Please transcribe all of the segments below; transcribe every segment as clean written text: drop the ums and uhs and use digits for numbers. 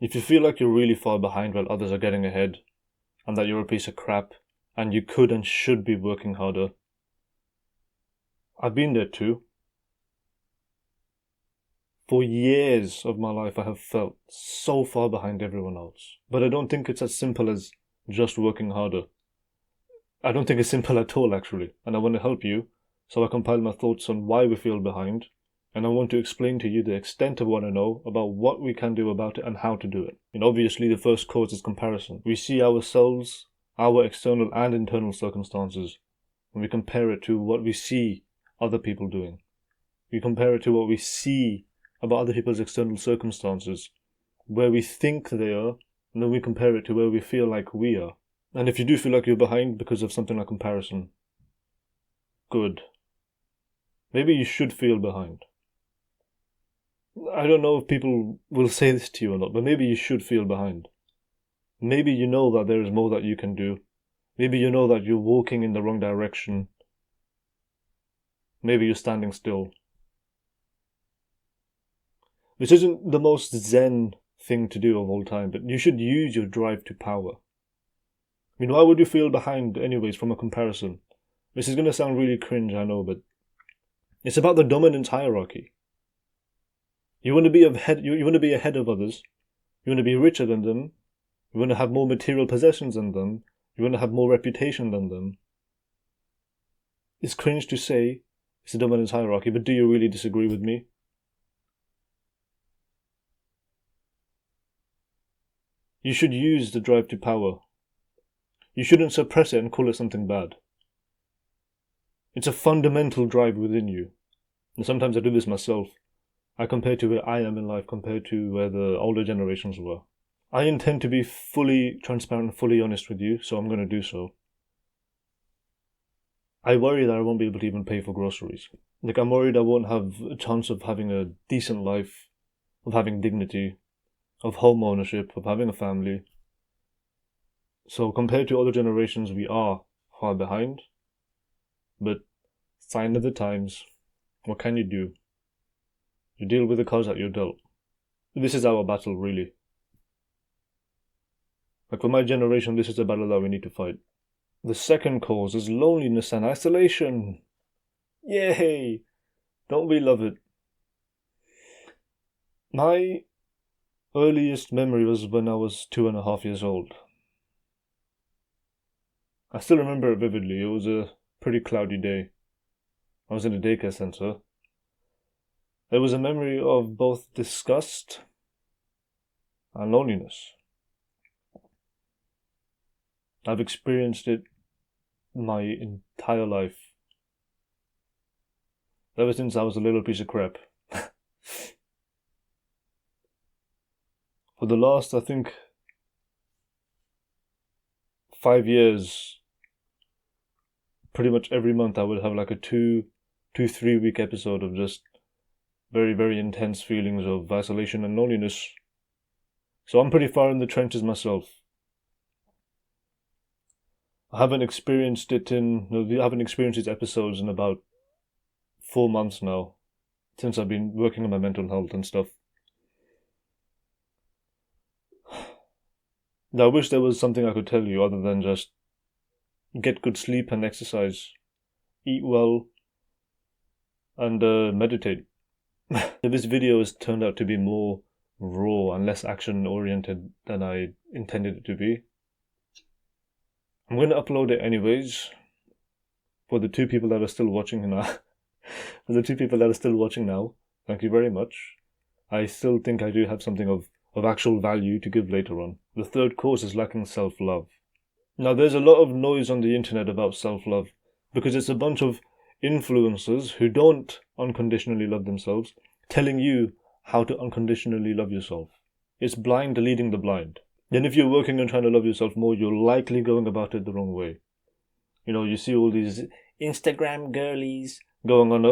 If you feel like you're really far behind while others are getting ahead, and that you're a piece of crap, and you could and should be working harder, I've been there too. For years of my life, I have felt so far behind everyone else. But I don't think it's as simple as just working harder. I don't think it's simple at all, actually. And I want to help you, so I compile my thoughts on why we feel behind, and I want to explain to you the extent of what I know about what we can do about it and how to do it. And obviously, the first cause is comparison. We see ourselves, our external and internal circumstances, and we compare it to what we see other people doing. We compare it to what we see about other people's external circumstances, where we think they are, and then we compare it to where we feel like we are. And if you do feel like you're behind because of something like comparison, good. Maybe you should feel behind. I don't know if people will say this to you or not, but maybe you should feel behind. Maybe you know that there is more that you can do. Maybe you know that you're walking in the wrong direction. Maybe you're standing still. Which isn't the most zen thing to do of all time, but you should use your drive to power. I mean, why would you feel behind anyways from a comparison? This is going to sound really cringe, I know, but it's about the dominance hierarchy. You want to be ahead. You want to be ahead of others. You want to be richer than them. You want to have more material possessions than them. You want to have more reputation than them. It's cringe to say it's a dominance hierarchy, but do you really disagree with me? You should use the drive to power. You shouldn't suppress it and call it something bad. It's a fundamental drive within you. And sometimes I do this myself. I compare to where I am in life compared to where the older generations were. I intend to be fully transparent and fully honest with you, so I'm going to do so. I worry that I won't be able to even pay for groceries. I'm worried I won't have a chance of having a decent life, of having dignity, of home ownership, of having a family. So compared to other generations, we are far behind. But sign of the times, what can you do? You deal with the cards that you're dealt. This is our battle, really. For my generation, this is a battle that we need to fight. The second cause is loneliness and isolation. Yay! Don't we love it? My earliest memory was when I was 2.5 years old. I still remember it vividly. It was a pretty cloudy day. I was in a daycare centre. There was a memory of both disgust and loneliness. I've experienced it my entire life. Ever since I was a little piece of crap. For the last, I think, 5 years, pretty much every month I would have like a 3 week episode of just very, very intense feelings of isolation and loneliness. So I'm pretty far in the trenches myself. I haven't experienced these episodes in about 4 months now, since I've been working on my mental health and stuff. I wish there was something I could tell you other than just get good sleep and exercise, eat well, and meditate. This video has turned out to be more raw and less action-oriented than I intended it to be. I'm going to upload it anyways. For the 2 people that are still watching now, thank you very much. I still think I do have something of actual value to give later on. The third cause is lacking self-love. Now, there's a lot of noise on the internet about self-love because it's a bunch of influencers who don't unconditionally love themselves telling you how to unconditionally love yourself. It's blind leading the blind. And if you're working on trying to love yourself more, you're likely going about it the wrong way. You see all these Instagram girlies going on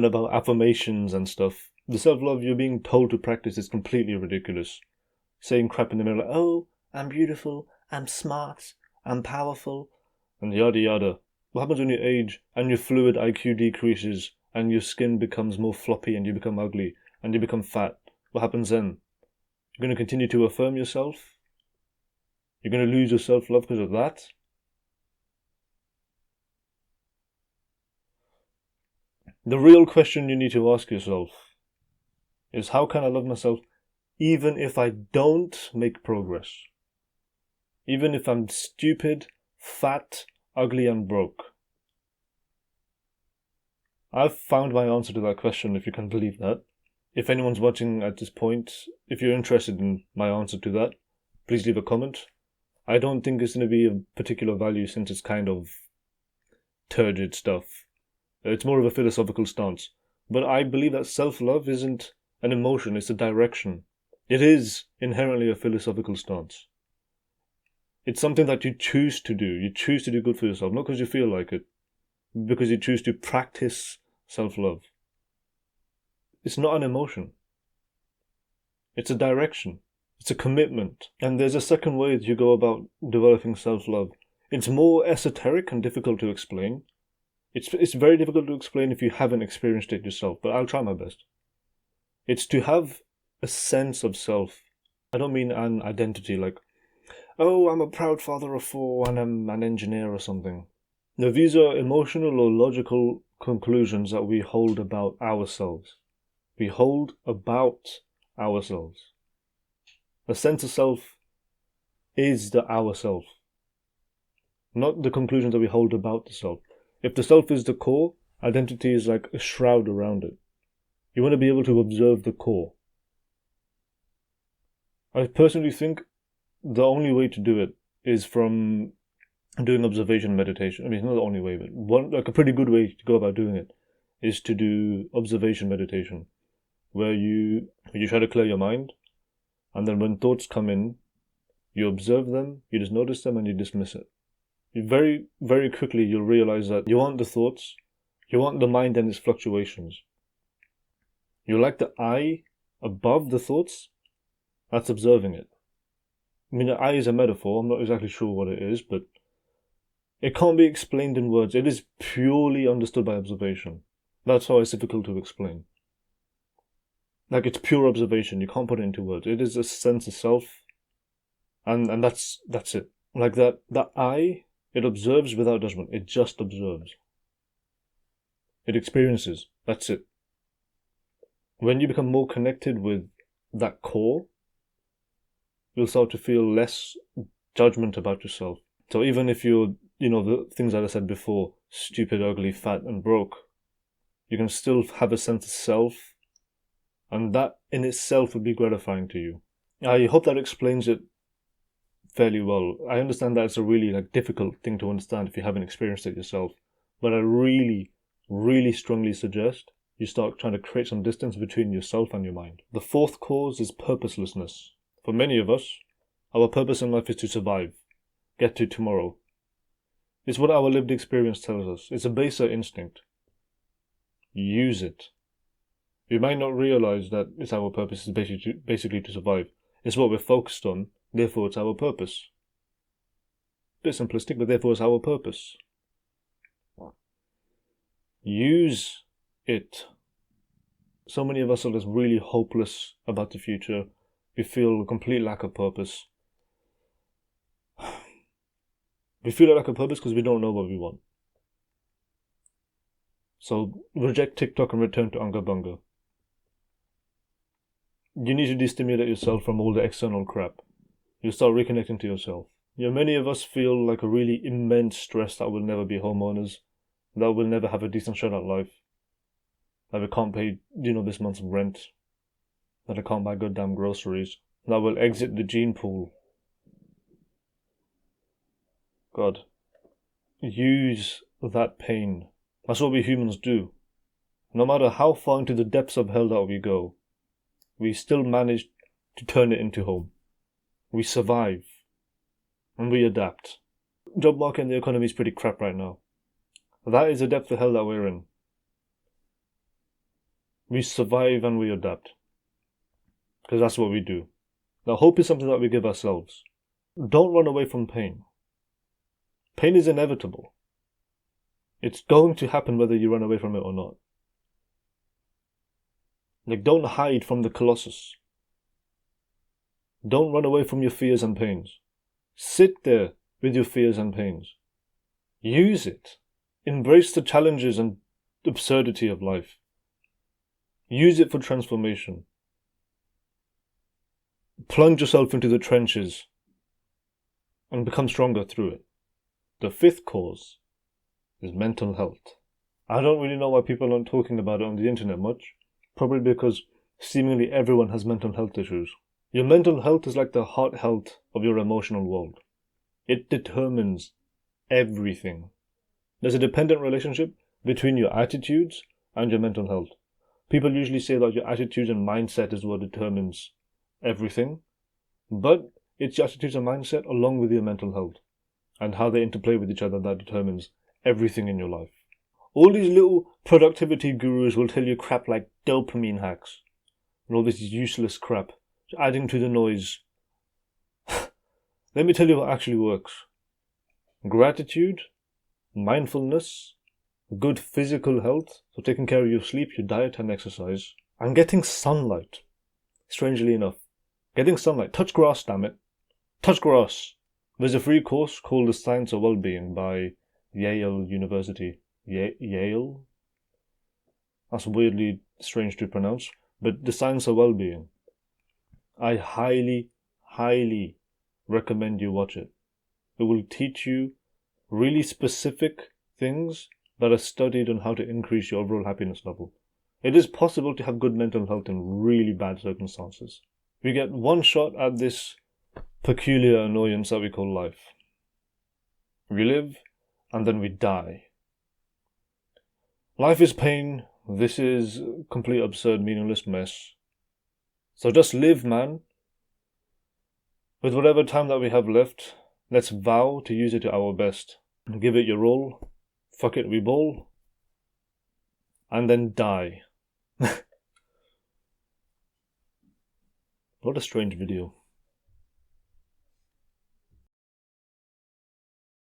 about affirmations and stuff. The self-love you're being told to practice is completely ridiculous. Saying crap in the mirror like, oh, I'm beautiful, I'm smart, I'm powerful, and yada yada. What happens when you age and your fluid IQ decreases and your skin becomes more floppy and you become ugly and you become fat what happens then? You're going to continue to affirm yourself? You're going to lose your self-love because of that? The real question you need to ask yourself is, how can I love myself even if I don't make progress? Even if I'm stupid, fat, ugly, and broke? I've found my answer to that question, if you can believe that. If anyone's watching at this point, if you're interested in my answer to that, please leave a comment. I don't think it's going to be of particular value since it's kind of turgid stuff. It's more of a philosophical stance. But I believe that self-love isn't an emotion, it's a direction. It is inherently a philosophical stance. It's something that you choose to do. You choose to do good for yourself, not because you feel like it, because you choose to practice self-love. It's not an emotion. It's a direction. It's a commitment. And there's a second way that you go about developing self-love. It's more esoteric and difficult to explain. It's very difficult to explain if you haven't experienced it yourself, but I'll try my best. It's to have a sense of self. I don't mean an identity like, oh, I'm a proud father of 4 and I'm an engineer or something. No, these are emotional or logical conclusions that we hold about ourselves. We hold about ourselves. A sense of self is the ourself, not the conclusions that we hold about the self. If the self is the core, identity is like a shroud around it. You want to be able to observe the core. I personally think the only way to do it is from doing observation meditation. I mean, it's not the only way, but a pretty good way to go about doing it is to do observation meditation, where you try to clear your mind, and then when thoughts come in, you observe them, you just notice them, and you dismiss it. Very, very quickly you'll realize that you aren't the thoughts, you aren't the mind and its fluctuations. You're like the eye above the thoughts, that's observing it. I mean, the eye is a metaphor, I'm not exactly sure what it is, but it can't be explained in words. It is purely understood by observation. That's how it's difficult to explain. Like, it's pure observation, you can't put it into words. It is a sense of self, and that's it. Like that eye, it observes without judgment. It just observes. It experiences. That's it. When you become more connected with that core, you'll start to feel less judgment about yourself. So even if you're, the things that I said before, stupid, ugly, fat, and broke, you can still have a sense of self, and that in itself would be gratifying to you. I hope that explains it fairly well. I understand that it's a really difficult thing to understand if you haven't experienced it yourself, but I really, really strongly suggest you start trying to create some distance between yourself and your mind. The fourth cause is purposelessness. For many of us, our purpose in life is to survive, get to tomorrow. It's what our lived experience tells us. It's a baser instinct. Use it. We might not realize that it's our purpose is basically to survive. It's what we're focused on, therefore it's our purpose. Bit simplistic, but therefore it's our purpose. Use it. So many of us are just really hopeless about the future. We feel a complete lack of purpose. We feel a lack of purpose because we don't know what we want. So reject TikTok and return to Unga Bunga. You need to destimulate yourself from all the external crap. You start reconnecting to yourself. Many of us feel like a really immense stress that we'll never be homeowners, that we'll never have a decent shot at life, that we can't pay, this month's rent, that I can't buy goddamn groceries, that we'll exit the gene pool. God, use that pain. That's what we humans do. No matter how far into the depths of hell that we go, we still manage to turn it into home. We survive. And we adapt. Job market and the economy is pretty crap right now. That is the depth of hell that we're in. We survive and we adapt. Because that's what we do. Now, hope is something that we give ourselves. Don't run away from pain. Pain is inevitable. It's going to happen whether you run away from it or not. Don't hide from the Colossus. Don't run away from your fears and pains. Sit there with your fears and pains. Use it. Embrace the challenges and absurdity of life. Use it for transformation. Plunge yourself into the trenches and become stronger through it. The fifth cause is mental health. I don't really know why people aren't talking about it on the internet much. Probably because seemingly everyone has mental health issues. Your mental health is like the heart health of your emotional world. It determines everything. There's a dependent relationship between your attitudes and your mental health. People usually say that your attitudes and mindset is what determines everything, but it's your attitudes and mindset along with your mental health and how they interplay with each other that determines everything in your life. All these little productivity gurus will tell you crap like dopamine hacks and all this useless crap, adding to the noise. Let me tell you what actually works. Gratitude, mindfulness, good physical health, so taking care of your sleep, your diet and exercise, and getting sunlight. Strangely enough, getting sunlight. Touch grass, damn it. Touch grass. There's a free course called The Science of Wellbeing by Yale University. Yale? That's weirdly strange to pronounce, but The Science of Wellbeing. I highly, highly recommend you watch it. It will teach you really specific things that are studied on how to increase your overall happiness level. It is possible to have good mental health in really bad circumstances. We get one shot at this peculiar annoyance that we call life. We live and then we die. Life is pain. This is complete absurd, meaningless mess. So just live, man. With whatever time that we have left, let's vow to use it to our best. Give it your all. Fuck it, we ball. And then die. What a strange video.